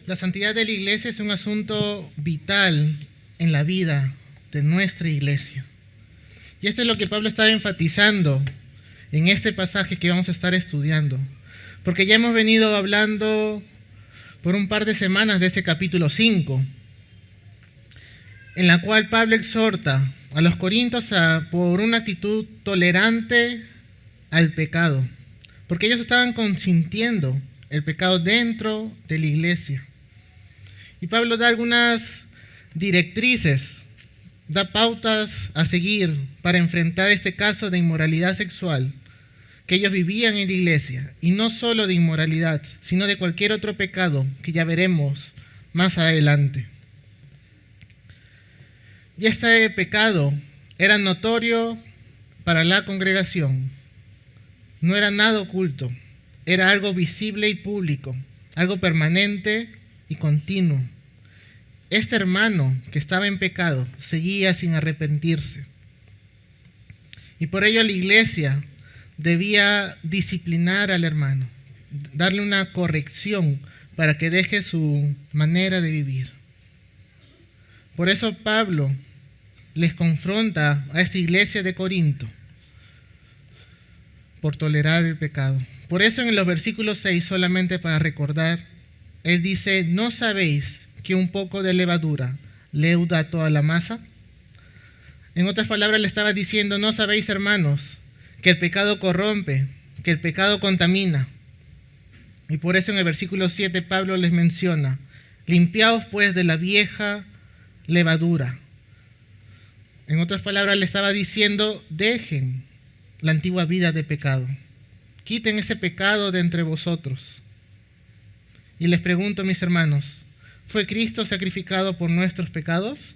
La santidad de la iglesia es un asunto vital en la vida de nuestra iglesia. Y esto es lo que Pablo estaba enfatizando en este pasaje que vamos a estar estudiando. Porque ya hemos venido hablando por un par de semanas de este capítulo 5, en la cual Pablo exhorta a los corintios por una actitud tolerante al pecado. Porque ellos estaban consintiendo el pecado dentro de la iglesia. Y Pablo da algunas directrices, da pautas a seguir para enfrentar este caso de inmoralidad sexual que ellos vivían en la iglesia. Y no solo de inmoralidad, sino de cualquier otro pecado que ya veremos más adelante. Y este pecado era notorio para la congregación. No era nada oculto, era algo visible y público, algo permanente y continuo. Este hermano que estaba en pecado seguía sin arrepentirse. Y por ello la iglesia debía disciplinar al hermano, darle una corrección para que deje su manera de vivir. Por eso Pablo les confronta a esta iglesia de Corinto por tolerar el pecado. Por eso en los versículos 6, solamente para recordar, él dice: ¿no sabéis que un poco de levadura leuda a toda la masa? En otras palabras le estaba diciendo: ¿no sabéis, hermanos, que el pecado corrompe, que el pecado contamina? Y por eso en el versículo 7 Pablo les menciona: limpiaos pues de la vieja levadura. En otras palabras le estaba diciendo: dejen la antigua vida de pecado, quiten ese pecado de entre vosotros. Y les pregunto, mis hermanos, ¿fue Cristo sacrificado por nuestros pecados?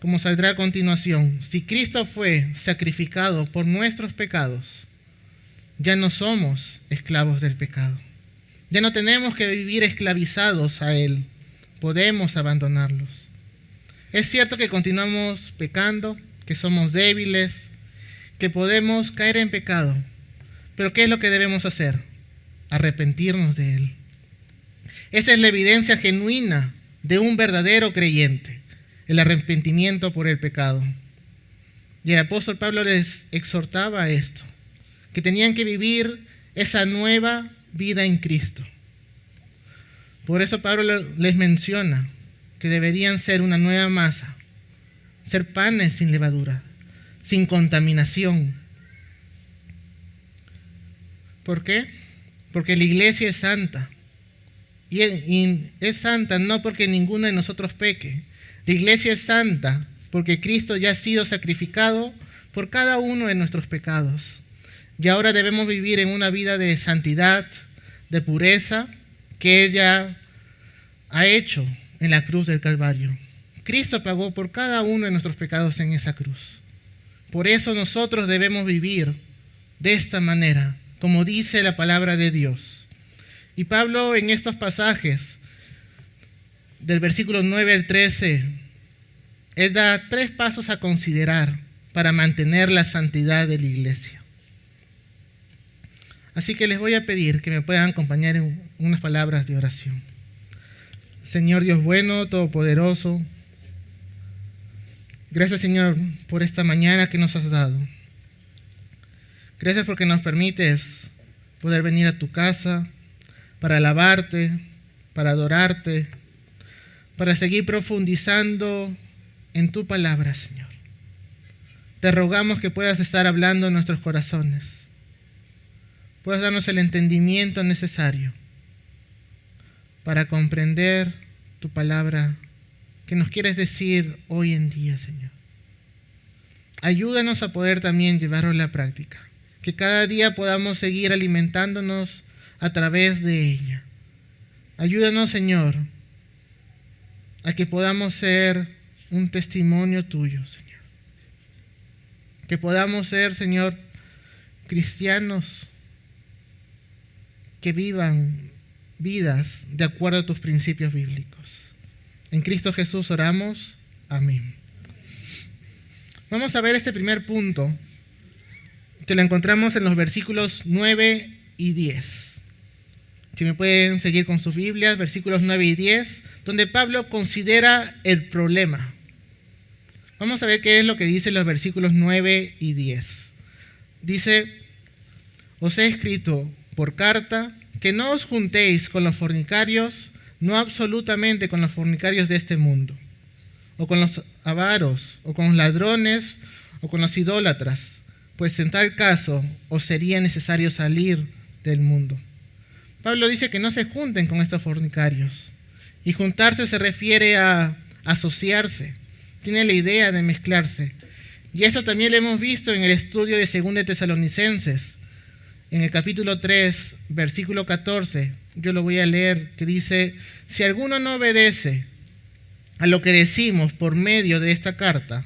Como saldrá a continuación, si Cristo fue sacrificado por nuestros pecados, ya no somos esclavos del pecado. Ya no tenemos que vivir esclavizados a Él. Podemos abandonarlos. Es cierto que continuamos pecando, que somos débiles, que podemos caer en pecado. Pero ¿qué es lo que debemos hacer? Arrepentirnos de Él. Esa es la evidencia genuina de un verdadero creyente, el arrepentimiento por el pecado. Y el apóstol Pablo les exhortaba a esto, que tenían que vivir esa nueva vida en Cristo. Por eso Pablo les menciona que deberían ser una nueva masa, ser panes sin levadura, sin contaminación. ¿Por qué? Porque la iglesia es santa. Y es santa no porque ninguno de nosotros peque. La iglesia es santa porque Cristo ya ha sido sacrificado por cada uno de nuestros pecados. Y ahora debemos vivir en una vida de santidad, de pureza, que Él ya ha hecho en la cruz del Calvario. Cristo pagó por cada uno de nuestros pecados en esa cruz. Por eso nosotros debemos vivir de esta manera, como dice la palabra de Dios. Y Pablo en estos pasajes, del versículo 9 al 13, él da 3 pasos a considerar para mantener la santidad de la iglesia. Así que les voy a pedir que me puedan acompañar en unas palabras de oración. Señor Dios bueno, todopoderoso, gracias, Señor, por esta mañana que nos has dado. Gracias porque nos permites poder venir a tu casa para alabarte, para adorarte, para seguir profundizando en tu palabra, Señor. Te rogamos que puedas estar hablando en nuestros corazones, puedas darnos el entendimiento necesario para comprender tu palabra que nos quieres decir hoy en día, Señor. Ayúdanos a poder también llevarlo a la práctica, que cada día podamos seguir alimentándonos a través de ella. Ayúdanos, Señor, a que podamos ser un testimonio tuyo, Señor. Que podamos ser, Señor, cristianos que vivan vidas de acuerdo a tus principios bíblicos. En Cristo Jesús oramos. Amén. Vamos a ver este primer punto que lo encontramos en los versículos 9 y 10. Si me pueden seguir con sus Biblias, versículos 9 y 10, donde Pablo considera el problema. Vamos a ver qué es lo que dicen los versículos 9 y 10. Dice: os he escrito por carta que no os juntéis con los fornicarios, no absolutamente con los fornicarios de este mundo, o con los avaros, o con los ladrones, o con los idólatras, pues en tal caso os sería necesario salir del mundo. Pablo dice que no se junten con estos fornicarios. Y juntarse se refiere a asociarse. Tiene la idea de mezclarse. Y eso también lo hemos visto en el estudio de 2 de Tesalonicenses. En el capítulo 3, versículo 14, yo lo voy a leer, que dice: si alguno no obedece a lo que decimos por medio de esta carta,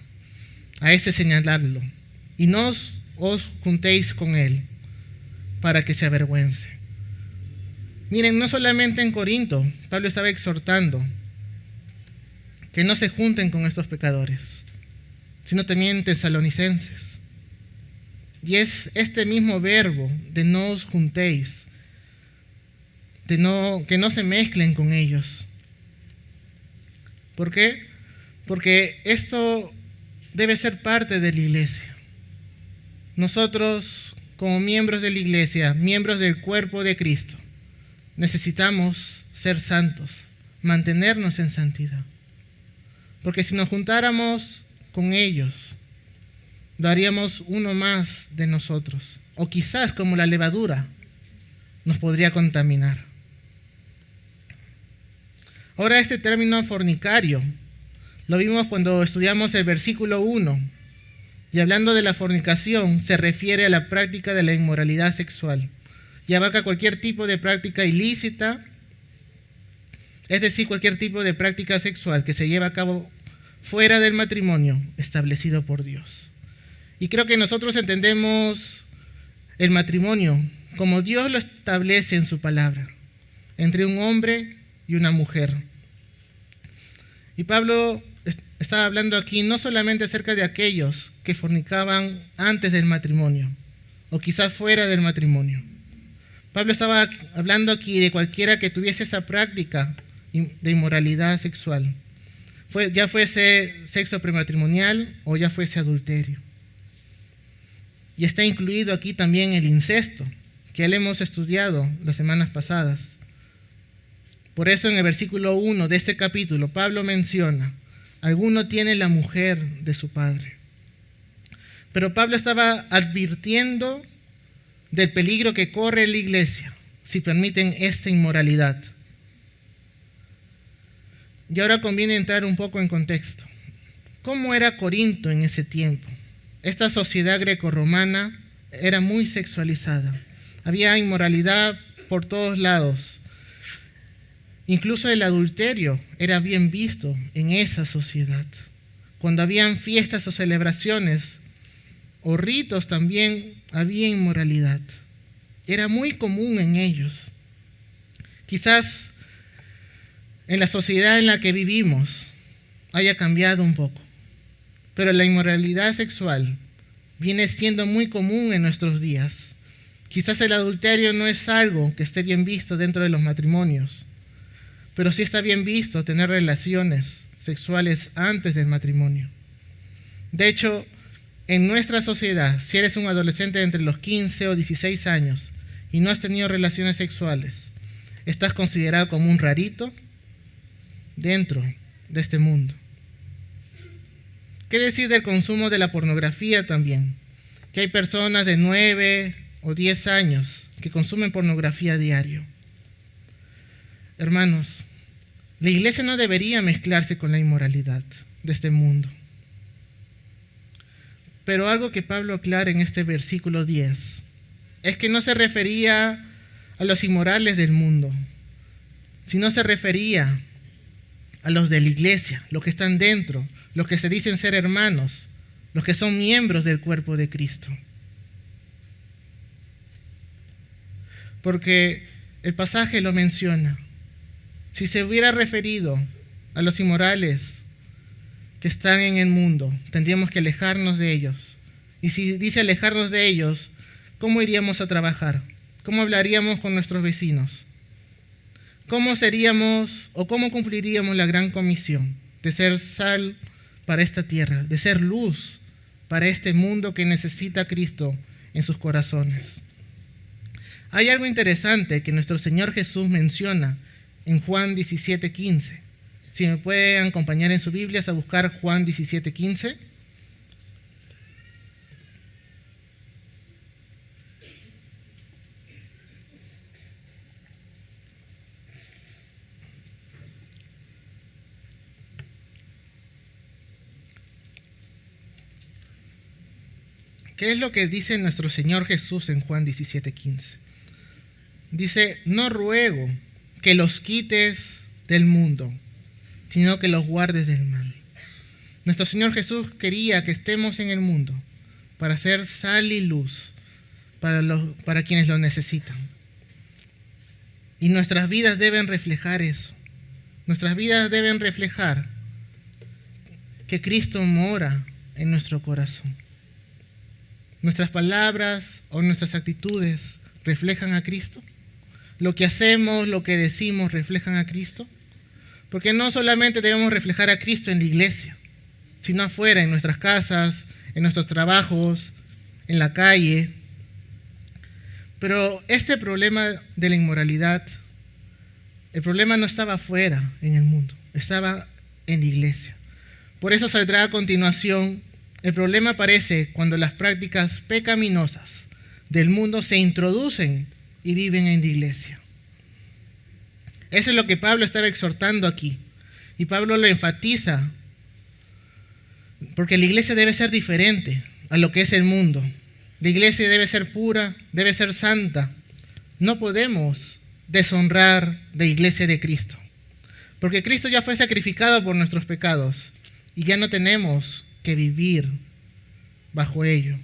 a este señaladlo, y no os juntéis con él, para que se avergüence. Miren, no solamente en Corinto, Pablo estaba exhortando que no se junten con estos pecadores, sino también en Tesalonicenses. Y es este mismo verbo de no os juntéis, que no se mezclen con ellos. ¿Por qué? Porque esto debe ser parte de la iglesia. Nosotros, como miembros de la iglesia, miembros del cuerpo de Cristo, necesitamos ser santos, mantenernos en santidad. Porque si nos juntáramos con ellos, lo haríamos uno más de nosotros. O quizás, como la levadura, nos podría contaminar. Ahora, este término fornicario lo vimos cuando estudiamos el versículo 1. Y hablando de la fornicación, se refiere a la práctica de la inmoralidad sexual. Y abarca cualquier tipo de práctica ilícita, es decir, cualquier tipo de práctica sexual que se lleva a cabo fuera del matrimonio establecido por Dios. Y creo que nosotros entendemos el matrimonio como Dios lo establece en su palabra, entre un hombre y una mujer. Y Pablo estaba hablando aquí no solamente acerca de aquellos que fornicaban antes del matrimonio, o quizás fuera del matrimonio. Pablo estaba hablando aquí de cualquiera que tuviese esa práctica de inmoralidad sexual, ya fuese sexo prematrimonial o ya fuese adulterio. Y está incluido aquí también el incesto, que ya lo hemos estudiado las semanas pasadas. Por eso en el versículo 1 de este capítulo, Pablo menciona: alguno tiene la mujer de su padre. Pero Pablo estaba advirtiendo del peligro que corre la iglesia si permiten esta inmoralidad. Y ahora conviene entrar un poco en contexto. ¿Cómo era Corinto en ese tiempo? Esta sociedad grecorromana era muy sexualizada. Había inmoralidad por todos lados. Incluso el adulterio era bien visto en esa sociedad. Cuando habían fiestas o celebraciones o ritos, también había inmoralidad. Era muy común en ellos. Quizás en la sociedad en la que vivimos haya cambiado un poco, pero la inmoralidad sexual viene siendo muy común en nuestros días. Quizás el adulterio no es algo que esté bien visto dentro de los matrimonios, pero sí está bien visto tener relaciones sexuales antes del matrimonio. De hecho, en nuestra sociedad, si eres un adolescente entre los 15 o 16 años y no has tenido relaciones sexuales, estás considerado como un rarito dentro de este mundo. ¿Qué decir del consumo de la pornografía también? Que hay personas de 9 o 10 años que consumen pornografía a diario. Hermanos, la iglesia no debería mezclarse con la inmoralidad de este mundo. Pero algo que Pablo aclara en este versículo 10 es que no se refería a los inmorales del mundo, sino se refería a los de la iglesia, los que están dentro, los que se dicen ser hermanos, los que son miembros del cuerpo de Cristo. Porque el pasaje lo menciona. Si se hubiera referido a los inmorales que están en el mundo, tendríamos que alejarnos de ellos. Y si dice alejarnos de ellos, ¿cómo iríamos a trabajar? ¿Cómo hablaríamos con nuestros vecinos? ¿cómo seríamos o cómo cumpliríamos la gran comisión de ser sal para esta tierra, de ser luz para este mundo que necesita a Cristo en sus corazones? Hay algo interesante que nuestro Señor Jesús menciona en Juan 17:15. Si me pueden acompañar en sus Biblias a buscar Juan 17:15. ¿Qué es lo que dice nuestro Señor Jesús en Juan 17:15? Dice, no ruego que los quites del mundo, sino que los guardes del mal. Nuestro Señor Jesús quería que estemos en el mundo para ser sal y luz para quienes lo necesitan. Y nuestras vidas deben reflejar eso. Nuestras vidas deben reflejar que Cristo mora en nuestro corazón. ¿Nuestras palabras o nuestras actitudes reflejan a Cristo? ¿Lo que hacemos, lo que decimos reflejan a Cristo? Porque no solamente debemos reflejar a Cristo en la iglesia, sino afuera, en nuestras casas, en nuestros trabajos, en la calle. Pero este problema de la inmoralidad, el problema no estaba afuera en el mundo, estaba en la iglesia. Por eso saldrá a continuación. El problema aparece cuando las prácticas pecaminosas del mundo se introducen y viven en la iglesia. Eso es lo que Pablo estaba exhortando aquí. Y Pablo lo enfatiza, porque la iglesia debe ser diferente a lo que es el mundo. La iglesia debe ser pura, debe ser santa. No podemos deshonrar la iglesia de Cristo, porque Cristo ya fue sacrificado por nuestros pecados y ya no tenemos que vivir bajo ello.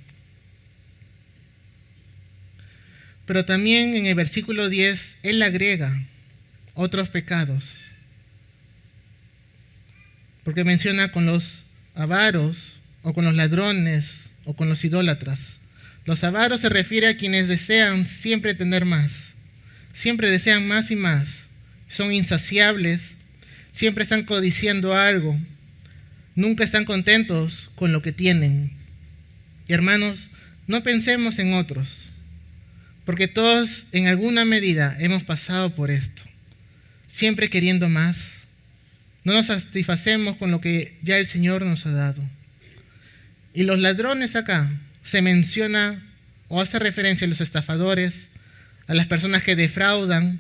Pero también en el versículo 10, él agrega otros pecados, porque menciona con los avaros, o con los ladrones, o con los idólatras. Los avaros se refiere a quienes desean siempre tener más, siempre desean más y más, son insaciables, siempre están codiciando algo, nunca están contentos con lo que tienen. Y hermanos, no pensemos en otros, porque todos en alguna medida hemos pasado por esto, siempre queriendo más. No nos satisfacemos con lo que ya el Señor nos ha dado. Y los ladrones acá se menciona o hace referencia a los estafadores, a las personas que defraudan,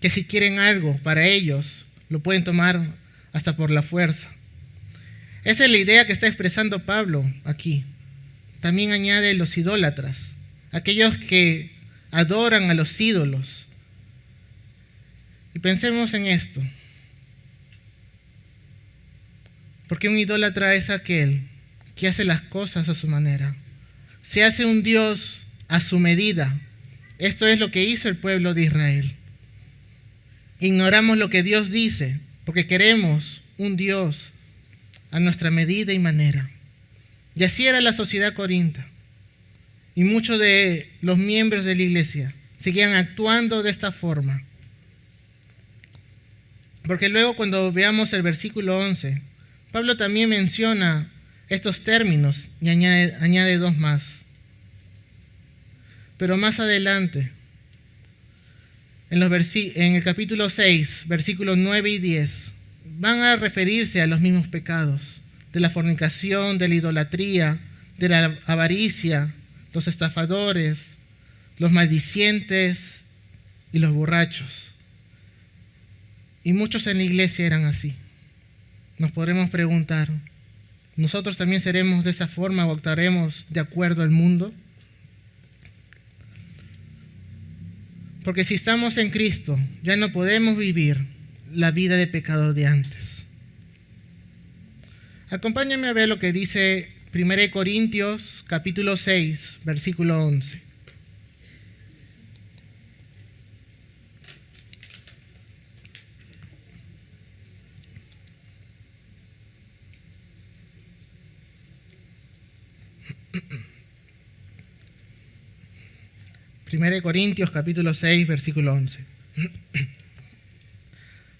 que si quieren algo para ellos, lo pueden tomar hasta por la fuerza. Esa es la idea que está expresando Pablo aquí. También añade los idólatras, aquellos que adoran a los ídolos. Y pensemos en esto. Porque un idólatra es aquel que hace las cosas a su manera. Se hace un Dios a su medida. Esto es lo que hizo el pueblo de Israel. Ignoramos lo que Dios dice porque queremos un Dios a nuestra medida y manera. Y así era la sociedad corintia. Y muchos de los miembros de la iglesia seguían actuando de esta forma. Porque luego cuando veamos el versículo 11, Pablo también menciona estos términos y añade dos más. Pero más adelante, en el capítulo 6, versículos 9 y 10, van a referirse a los mismos pecados, de la fornicación, de la idolatría, de la avaricia, los estafadores, los maldicientes y los borrachos. Y muchos en la iglesia eran así. Nos podremos preguntar, ¿nosotros también seremos de esa forma o actuaremos de acuerdo al mundo? Porque si estamos en Cristo, ya no podemos vivir la vida de pecado de antes. Acompáñenme a ver lo que dice 1 Corintios capítulo 6, versículo 11. Primera de Corintios capítulo 6, versículo 11.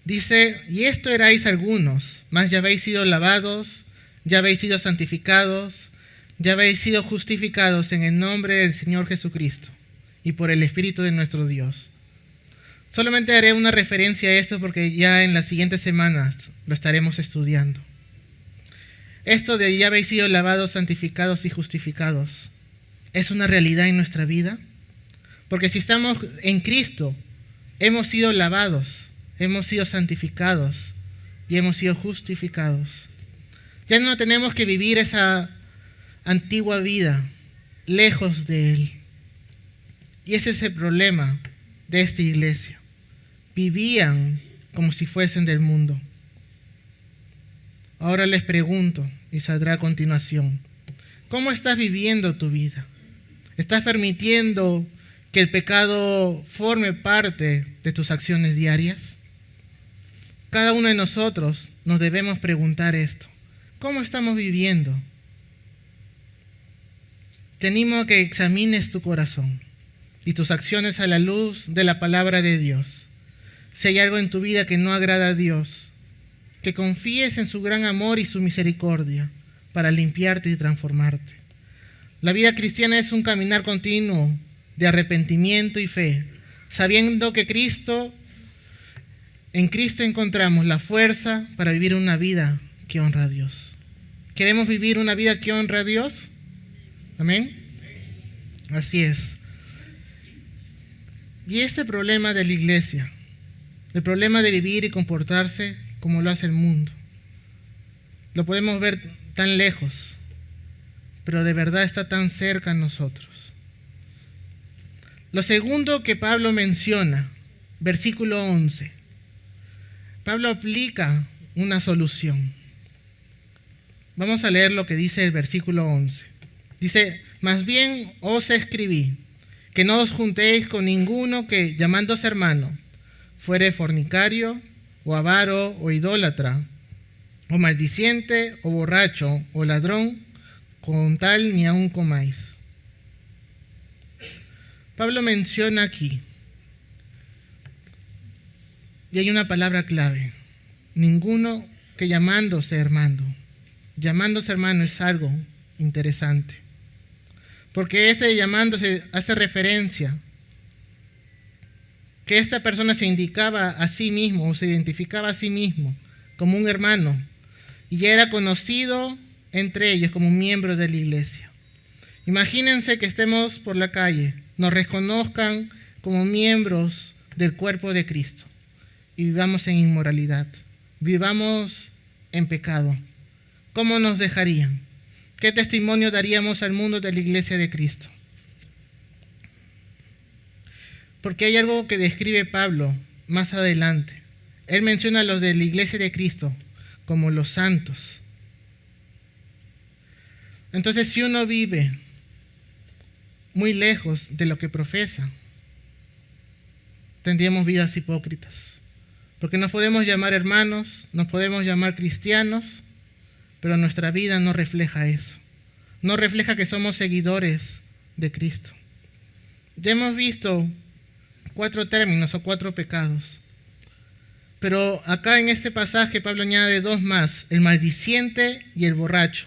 Dice, y esto erais algunos, mas ya habéis sido lavados, ya habéis sido santificados, ya habéis sido justificados en el nombre del Señor Jesucristo y por el Espíritu de nuestro Dios. Solamente haré una referencia a esto porque ya en las siguientes semanas lo estaremos estudiando. Esto de ya habéis sido lavados, santificados y justificados, ¿es una realidad en nuestra vida? Porque si estamos en Cristo, hemos sido lavados, hemos sido santificados y hemos sido justificados. Ya no tenemos que vivir esa antigua vida lejos de Él. Y ese es el problema de esta iglesia. Vivían como si fuesen del mundo. Ahora les pregunto, y saldrá a continuación, ¿cómo estás viviendo tu vida? ¿Estás permitiendo que el pecado forme parte de tus acciones diarias? Cada uno de nosotros nos debemos preguntar esto. ¿Cómo estamos viviendo? Te animo a que examines tu corazón y tus acciones a la luz de la palabra de Dios. Si hay algo en tu vida que no agrada a Dios, que confíes en su gran amor y su misericordia para limpiarte y transformarte. La vida cristiana es un caminar continuo de arrepentimiento y fe, sabiendo que en Cristo encontramos la fuerza para vivir una vida que honra a Dios. ¿Queremos vivir una vida que honra a Dios? ¿Amén? Así es. Y este problema de la iglesia, el problema de vivir y comportarse como lo hace el mundo, lo podemos ver tan lejos, pero de verdad está tan cerca a nosotros. Lo segundo que Pablo menciona, versículo 11. Pablo aplica una solución. Vamos a leer lo que dice el versículo 11. Dice, más bien os escribí, que no os juntéis con ninguno que, llamándose hermano, fuere fornicario, o avaro, o idólatra, o maldiciente, o borracho, o ladrón, con tal ni aun comáis. Pablo menciona aquí, y hay una palabra clave, ninguno que llamándose hermano. Llamándose hermano es algo interesante, porque ese llamándose hace referencia que esta persona se indicaba a sí mismo o se identificaba a sí mismo como un hermano y ya era conocido entre ellos como un miembro de la iglesia. Imagínense que estemos por la calle, nos reconozcan como miembros del cuerpo de Cristo y vivamos en inmoralidad, vivamos en pecado. ¿Cómo nos dejarían? ¿Qué testimonio daríamos al mundo de la iglesia de Cristo? Porque hay algo que describe Pablo más adelante. Él menciona a los de la iglesia de Cristo como los santos. Entonces, si uno vive muy lejos de lo que profesa, tendríamos vidas hipócritas. Porque nos podemos llamar hermanos, nos podemos llamar cristianos, pero nuestra vida no refleja eso. No refleja que somos seguidores de Cristo. Ya hemos visto 4 términos o 4 pecados. Pero acá en este pasaje Pablo añade 2 más, el maldiciente y el borracho.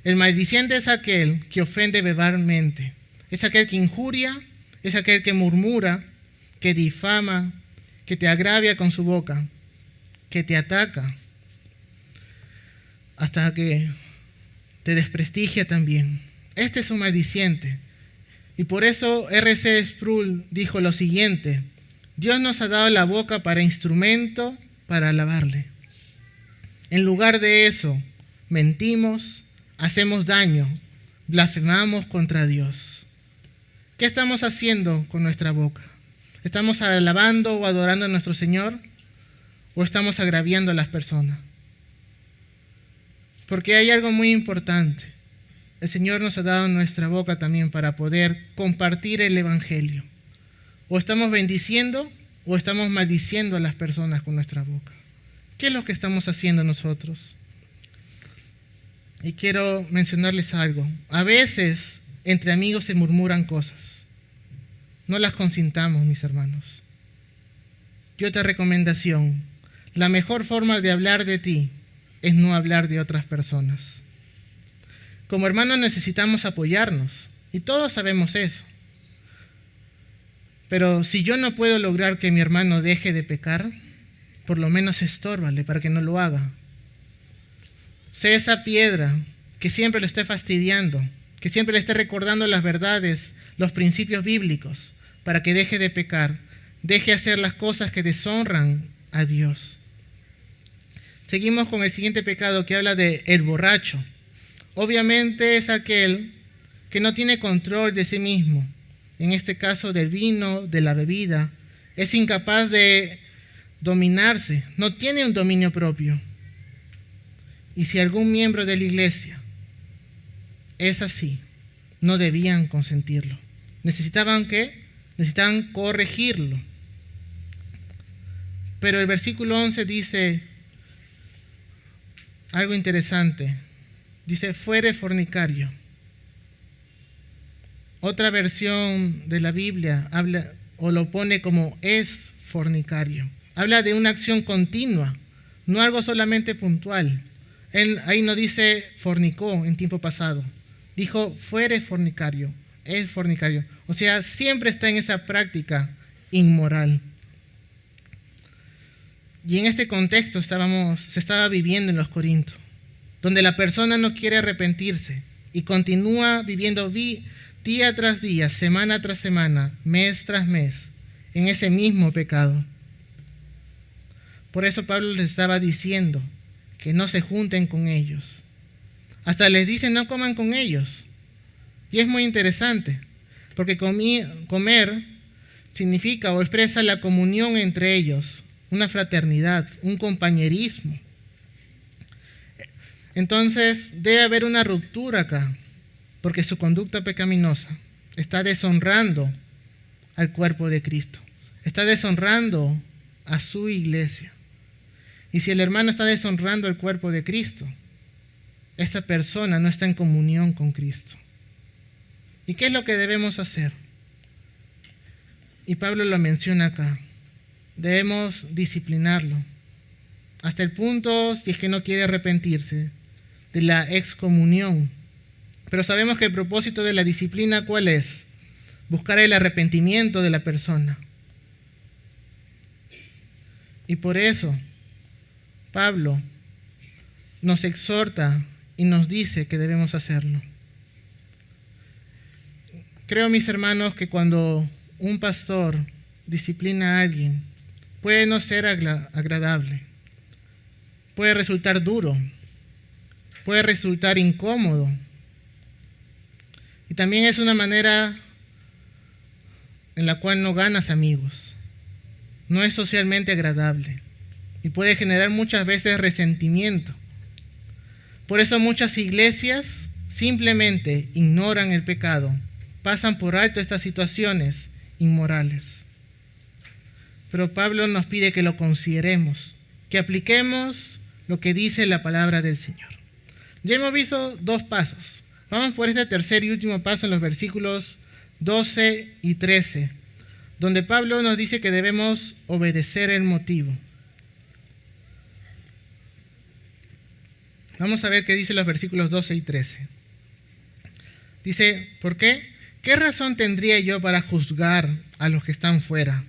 El maldiciente es aquel que ofende verbalmente, es aquel que injuria, es aquel que murmura, que difama, que te agravia con su boca, que te ataca, hasta que te desprestigia también. Este es un maldiciente. Y por eso R.C. Sproul dijo lo siguiente: Dios nos ha dado la boca para instrumento para alabarle. En lugar de eso, mentimos, hacemos daño, blasfemamos contra Dios. ¿Qué estamos haciendo con nuestra boca? ¿Estamos alabando o adorando a nuestro Señor? ¿O estamos agraviando a las personas? Porque hay algo muy importante. El Señor nos ha dado nuestra boca también para poder compartir el Evangelio. O estamos bendiciendo o estamos maldiciendo a las personas con nuestra boca. ¿Qué es lo que estamos haciendo nosotros? Y quiero mencionarles algo. A veces entre amigos se murmuran cosas. No las consintamos, mis hermanos. y otra recomendación. La mejor forma de hablar de ti es no hablar de otras personas. Como hermanos necesitamos apoyarnos, y todos sabemos eso. Pero si yo no puedo lograr que mi hermano deje de pecar, por lo menos estórbale para que no lo haga. Sé esa piedra que siempre lo esté fastidiando, que siempre le esté recordando las verdades, los principios bíblicos, para que deje de pecar, deje hacer las cosas que deshonran a Dios. Seguimos con el siguiente pecado que habla de el borracho. Obviamente es aquel que no tiene control de sí mismo, en este caso del vino, de la bebida, es incapaz de dominarse, no tiene un dominio propio. Y si algún miembro de la iglesia es así, no debían consentirlo. ¿Necesitaban qué? Necesitaban corregirlo. Pero el versículo 11 dice algo interesante. Dice, fuere fornicario. Otra versión de la Biblia habla o lo pone como es fornicario. Habla de una acción continua, no algo solamente puntual. Él ahí no dice fornicó en tiempo pasado. Dijo fuere fornicario, es fornicario. O sea, siempre está en esa práctica inmoral. Y en este contexto se estaba viviendo en los Corintios, donde la persona no quiere arrepentirse y continúa viviendo día tras día, semana tras semana, mes tras mes, en ese mismo pecado. Por eso Pablo les estaba diciendo que no se junten con ellos. Hasta les dice no coman con ellos. Y es muy interesante, porque comer significa o expresa la comunión entre ellos, una fraternidad, un compañerismo. Entonces debe haber una ruptura acá, porque su conducta pecaminosa está deshonrando al cuerpo de Cristo, está deshonrando a su iglesia. Y si el hermano está deshonrando al cuerpo de Cristo, esta persona no está en comunión con Cristo. ¿Y qué es lo que debemos hacer? Y Pablo lo menciona acá. Debemos disciplinarlo hasta el punto, si es que no quiere arrepentirse, de la excomunión. Pero sabemos que el propósito de la disciplina, ¿cuál es? Buscar el arrepentimiento de la persona. Y por eso Pablo nos exhorta y nos dice que debemos hacerlo. Creo, mis hermanos, que cuando un pastor disciplina a alguien, puede no ser agradable, puede resultar duro, puede resultar incómodo. Y también es una manera en la cual no ganas amigos, no es socialmente agradable y puede generar muchas veces resentimiento. Por eso muchas iglesias simplemente ignoran el pecado, pasan por alto estas situaciones inmorales. Pero Pablo nos pide que lo consideremos, que apliquemos lo que dice la palabra del Señor. Ya hemos visto dos pasos. Vamos por este tercer y último paso en los versículos 12 y 13, donde Pablo nos dice que debemos obedecer el motivo. Vamos a ver qué dicen los versículos 12 y 13. Dice, ¿por qué? ¿Qué razón tendría yo para juzgar a los que están fuera?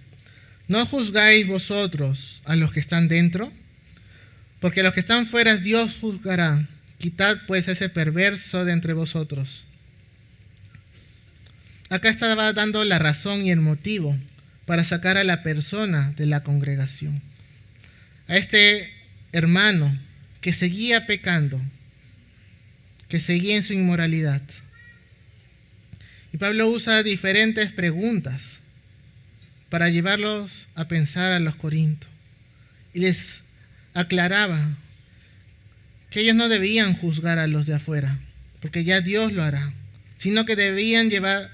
¿No juzgáis vosotros a los que están dentro? Porque a los que están fuera Dios juzgará. Quitad pues ese perverso de entre vosotros. Acá estaba dando la razón y el motivo para sacar a la persona de la congregación. A este hermano que seguía pecando, que seguía en su inmoralidad. Y Pablo usa diferentes preguntas para llevarlos a pensar a los corintios. Y les aclaraba que ellos no debían juzgar a los de afuera, porque ya Dios lo hará, sino que debían llevar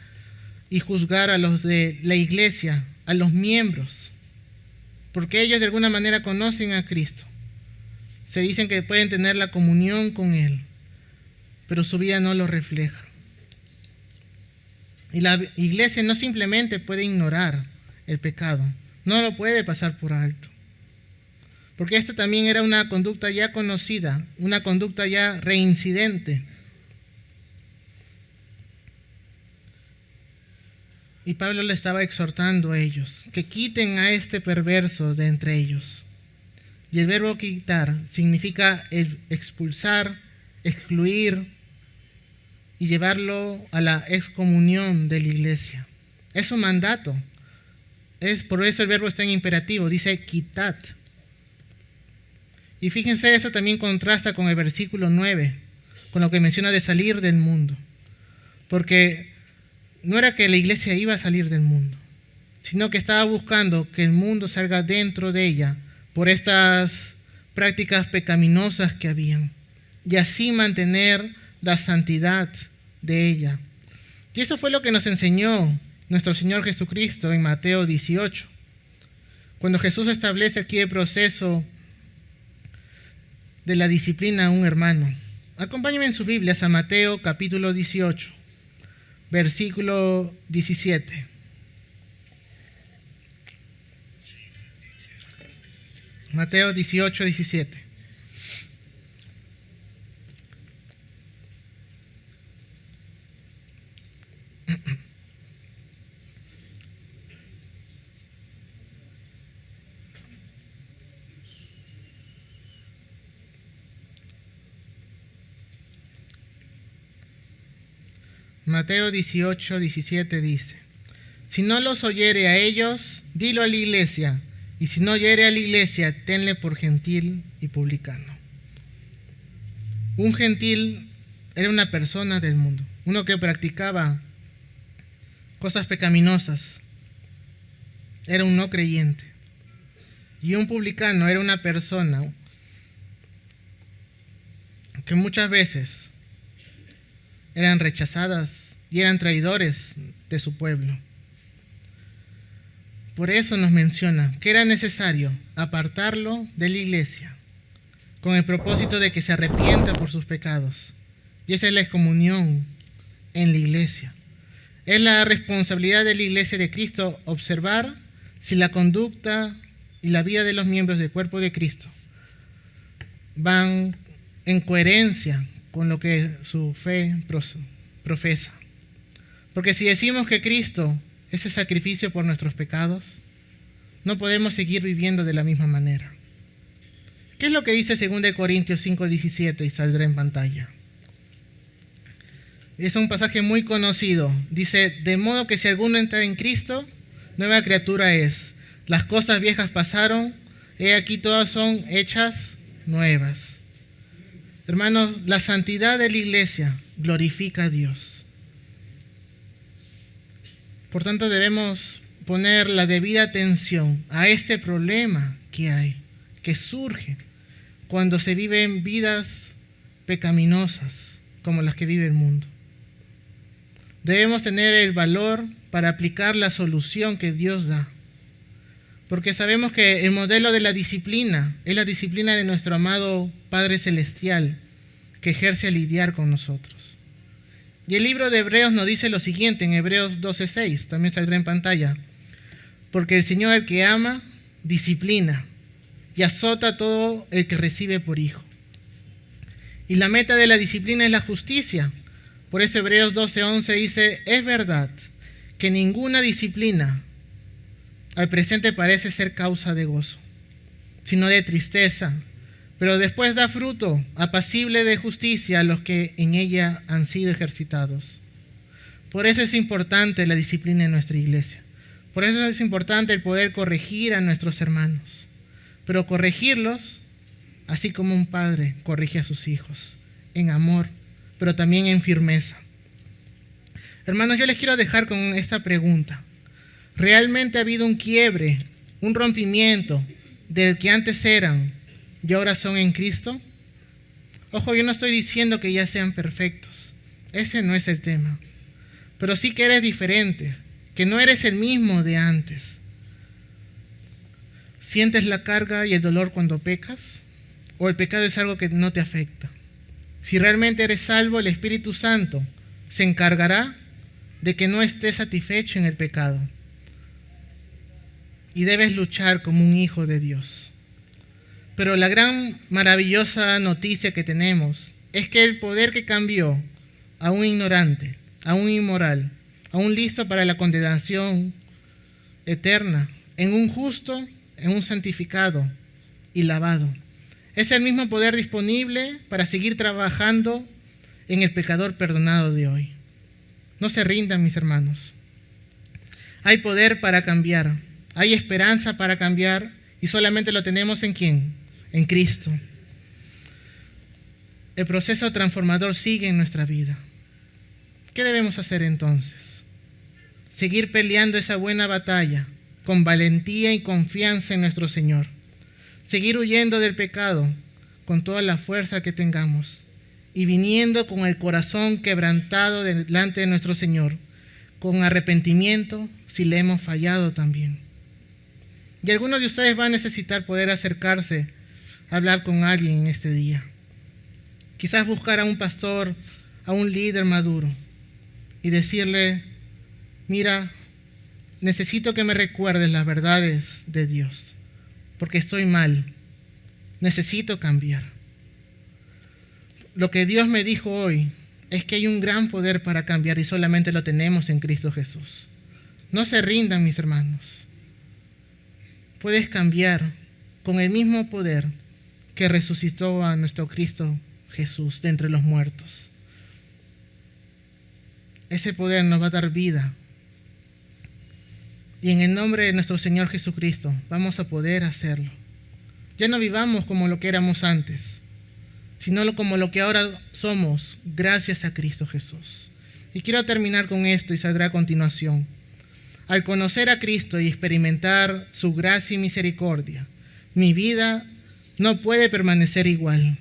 y juzgar a los de la iglesia, a los miembros, porque ellos de alguna manera conocen a Cristo. Se dicen que pueden tener la comunión con Él, pero su vida no lo refleja. Y la iglesia no simplemente puede ignorar el pecado, No lo puede pasar por alto. Porque esta también era una conducta ya conocida, una conducta ya reincidente. Y Pablo le estaba exhortando a ellos que quiten a este perverso de entre ellos. Y el verbo quitar significa expulsar, excluir y llevarlo a la excomunión de la iglesia. Es un mandato. Por eso el verbo está en imperativo, dice quitad. Y fíjense, eso también contrasta con el versículo 9, con lo que menciona de salir del mundo. Porque no era que la iglesia iba a salir del mundo, sino que estaba buscando que el mundo salga dentro de ella por estas prácticas pecaminosas que habían, y así mantener la santidad de ella. Y eso fue lo que nos enseñó nuestro Señor Jesucristo en Mateo 18, cuando Jesús establece aquí el proceso de la disciplina a un hermano. Acompáñenme en sus Biblias a Mateo capítulo 18, versículo 17. Mateo 18, 17. Mateo 18, 17 dice: si no los oyere a ellos, dilo a la iglesia, y si no oyere a la iglesia, tenle por gentil y publicano. Un gentil era una persona del mundo, uno que practicaba cosas pecaminosas, era un no creyente. Y un publicano era una persona que muchas veces eran rechazadas y eran traidores de su pueblo. Por eso nos menciona que era necesario apartarlo de la iglesia con el propósito de que se arrepienta por sus pecados. Y esa es la excomunión en la iglesia. Es la responsabilidad de la iglesia de Cristo observar si la conducta y la vida de los miembros del cuerpo de Cristo van en coherencia con lo que su fe profesa. Porque si decimos que Cristo es el sacrificio por nuestros pecados, no podemos seguir viviendo de la misma manera. ¿Qué es lo que dice 2 Corintios 5:17 y saldrá en pantalla? Es un pasaje muy conocido. Dice: de modo que si alguno entra en Cristo, nueva criatura es. Las cosas viejas pasaron, he aquí todas son hechas nuevas. Hermanos, la santidad de la iglesia glorifica a Dios. Por tanto, debemos poner la debida atención a este problema que hay, que surge cuando se viven vidas pecaminosas como las que vive el mundo. Debemos tener el valor para aplicar la solución que Dios da, porque sabemos que el modelo de la disciplina es la disciplina de nuestro amado Padre Celestial, que ejerce a lidiar con nosotros. Y el libro de Hebreos nos dice lo siguiente en Hebreos 12:6, también saldrá en pantalla: porque el Señor, al que ama, disciplina y azota a todo el que recibe por hijo. Y la meta de la disciplina es la justicia. Por eso Hebreos 12:11 dice: es verdad que ninguna disciplina al presente parece ser causa de gozo, sino de tristeza, pero después da fruto apacible de justicia a los que en ella han sido ejercitados. Por eso es importante la disciplina en nuestra iglesia. Por eso es importante el poder corregir a nuestros hermanos, pero corregirlos así como un padre corrige a sus hijos, en amor, pero también en firmeza. Hermanos, yo les quiero dejar con esta pregunta: ¿realmente ha habido un quiebre, un rompimiento del que antes eran y ahora son en Cristo? Ojo, yo no estoy diciendo que ya sean perfectos, ese no es el tema, pero sí que eres diferente, que no eres el mismo de antes. ¿Sientes la carga y el dolor cuando pecas? ¿O el pecado es algo que no te afecta? Si realmente eres salvo, el Espíritu Santo se encargará de que no estés satisfecho en el pecado. y debes luchar como un hijo de Dios. Pero la gran maravillosa noticia que tenemos es que el poder que cambió a un ignorante, a un inmoral, a un listo para la condenación eterna, en un justo, en un santificado y lavado, es el mismo poder disponible para seguir trabajando en el pecador perdonado de hoy. No se rindan, mis hermanos. Hay poder para cambiar, hay esperanza para cambiar, y solamente lo tenemos ¿en quién? En Cristo. El proceso transformador sigue en nuestra vida. ¿Qué debemos hacer entonces? Seguir peleando esa buena batalla con valentía y confianza en nuestro Señor. Seguir huyendo del pecado con toda la fuerza que tengamos y viniendo con el corazón quebrantado delante de nuestro Señor, con arrepentimiento si le hemos fallado también. Y algunos de ustedes van a necesitar poder acercarse a hablar con alguien en este día. Quizás buscar a un pastor, a un líder maduro y decirle: mira, necesito que me recuerdes las verdades de Dios, porque estoy mal, necesito cambiar. Lo que Dios me dijo hoy es que hay un gran poder para cambiar y solamente lo tenemos en Cristo Jesús. No se rindan, mis hermanos. Puedes cambiar con el mismo poder que resucitó a nuestro Cristo Jesús de entre los muertos. Ese poder nos va a dar vida. Y en el nombre de nuestro Señor Jesucristo vamos a poder hacerlo. Ya no vivamos como lo que éramos antes, sino como lo que ahora somos gracias a Cristo Jesús. Y quiero terminar con esto y saldrá a continuación. Al conocer a Cristo y experimentar su gracia y misericordia, mi vida no puede permanecer igual.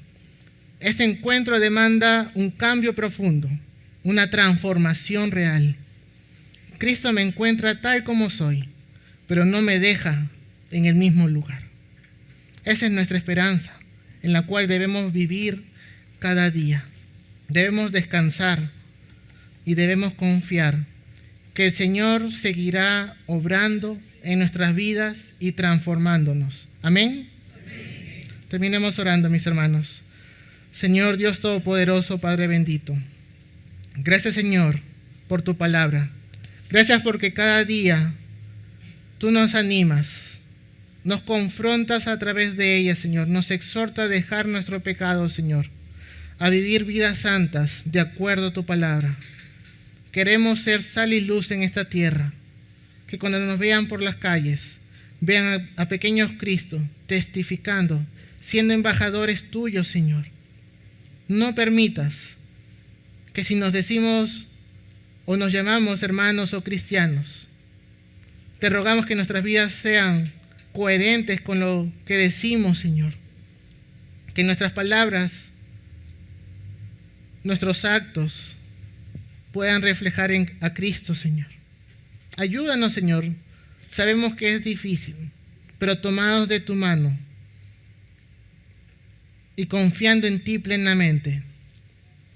Este encuentro demanda un cambio profundo, una transformación real. Cristo me encuentra tal como soy, pero no me deja en el mismo lugar. Esa es nuestra esperanza, en la cual debemos vivir cada día. Debemos descansar y debemos confiar que el Señor seguirá obrando en nuestras vidas y transformándonos. ¿Amén? Amén. Terminemos orando, mis hermanos. Señor Dios Todopoderoso, Padre bendito, gracias, Señor, por tu palabra. Gracias porque cada día tú nos animas, nos confrontas a través de ella, Señor. Nos exhorta a dejar nuestro pecado, Señor, a vivir vidas santas de acuerdo a tu palabra. Queremos ser sal y luz en esta tierra, que cuando nos vean por las calles, vean a pequeños Cristo testificando, siendo embajadores tuyos, Señor. No permitas que si nos decimos o nos llamamos hermanos o cristianos, te rogamos que nuestras vidas sean coherentes con lo que decimos, Señor. Que nuestras palabras, nuestros actos puedan reflejar a Cristo, Señor. Ayúdanos, Señor. Sabemos que es difícil, pero tomados de tu mano y confiando en ti plenamente,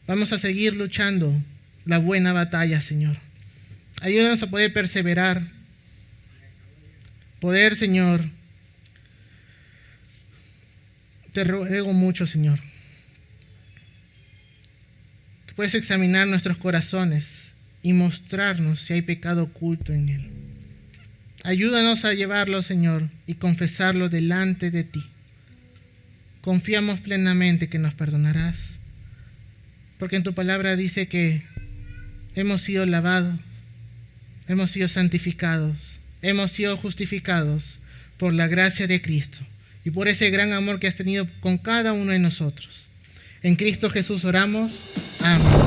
vamos a seguir luchando la buena batalla, Señor. Ayúdanos a poder perseverar, poder, Señor. Te ruego mucho, Señor, que puedes examinar nuestros corazones y mostrarnos si hay pecado oculto en él. Ayúdanos a llevarlo, Señor, y confesarlo delante de ti. Confiamos plenamente que nos perdonarás, porque en tu palabra dice que hemos sido lavados, hemos sido santificados, hemos sido justificados por la gracia de Cristo y por ese gran amor que has tenido con cada uno de nosotros. En Cristo Jesús oramos. Amén.